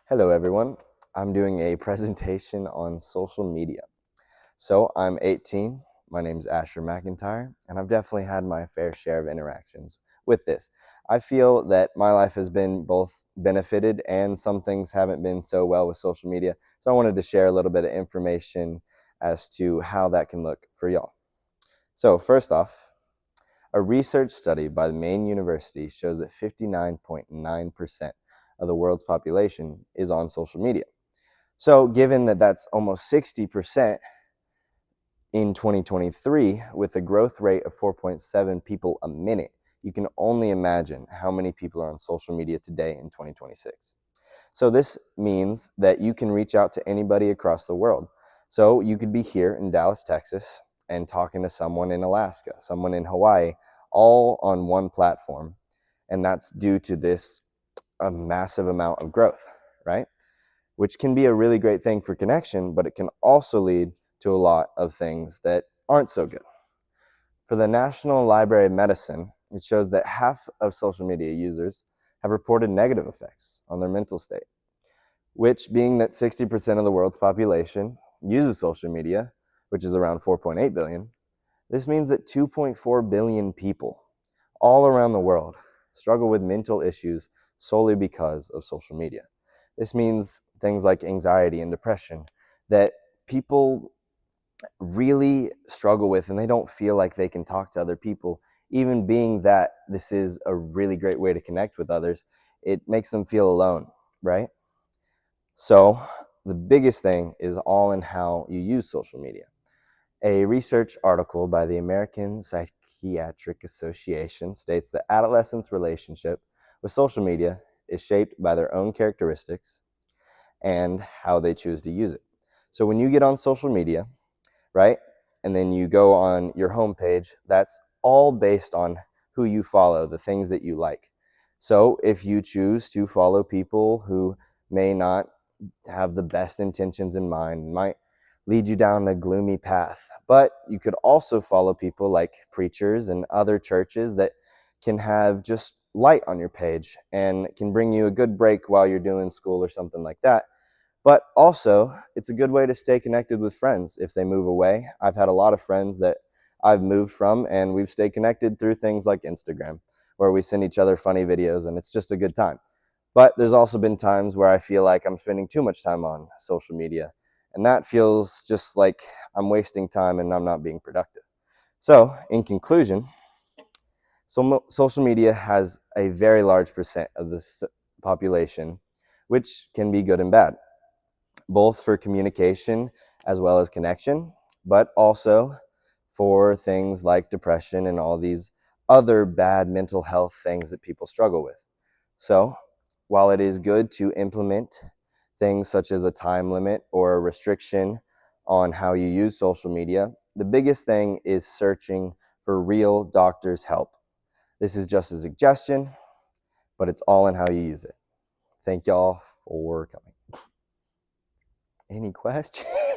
Hello everyone. I'm doing a presentation on social media. So I'm 18, my name's Asher McIntyre, and I've definitely had my fair share of interactions with this. I feel that my life has been both benefited and some things haven't been so well with social media. So I wanted to share a little bit of information as to how that can look for y'all. So first off, a research study by the Maine University shows that 59.9% of the world's population is on social media. So given that that's almost 60% in 2023 with a growth rate of 4.7 people a minute, you can only imagine how many people are on social media today in 2026. So this means that you can reach out to anybody across the world. So you could be here in Dallas, Texas, and talking to someone in Alaska, someone in Hawaii, all on one platform. And that's due to this a massive amount of growth, right? Which can be a really great thing for connection, but it can also lead to a lot of things that aren't so good. For the National Library of Medicine, it shows that half of social media users have reported negative effects on their mental state, which being that 60% of the world's population uses social media, which is around 4.8 billion, this means that 2.4 billion people all around the world struggle with mental issues solely because of social media. This means things like anxiety and depression that people really struggle with and they don't feel like they can talk to other people. Even being that this is a really great way to connect with others, it makes them feel alone, right? So the biggest thing is all in how you use social media. A research article by the American Psychiatric Association states that adolescents' relationship with social media is shaped by their own characteristics and how they choose to use it. So when you get on social media, right, and then you go on your homepage, that's all based on who you follow, the things that you like. So if you choose to follow people who may not have the best intentions in mind, might lead you down a gloomy path. But you could also follow people like preachers and other churches that can have just light on your page and can bring you a good break while you're doing school or something like that. But also, it's a good way to stay connected with friends if they move away. I've had a lot of friends that I've moved from, and we've stayed connected through things like Instagram, where we send each other funny videos, and it's just a good time. But there's also been times where I feel like I'm spending too much time on social media, and that feels just like I'm wasting time and I'm not being productive. So, in conclusion, social media has a very large percent of the population, which can be good and bad, both for communication as well as connection, but also for things like depression and all these other bad mental health things that people struggle with. So, while it is good to implement things such as a time limit or a restriction on how you use social media, the biggest thing is searching for real doctor's help. This is just a suggestion, but it's all in how you use it. Thank y'all for coming. Any questions?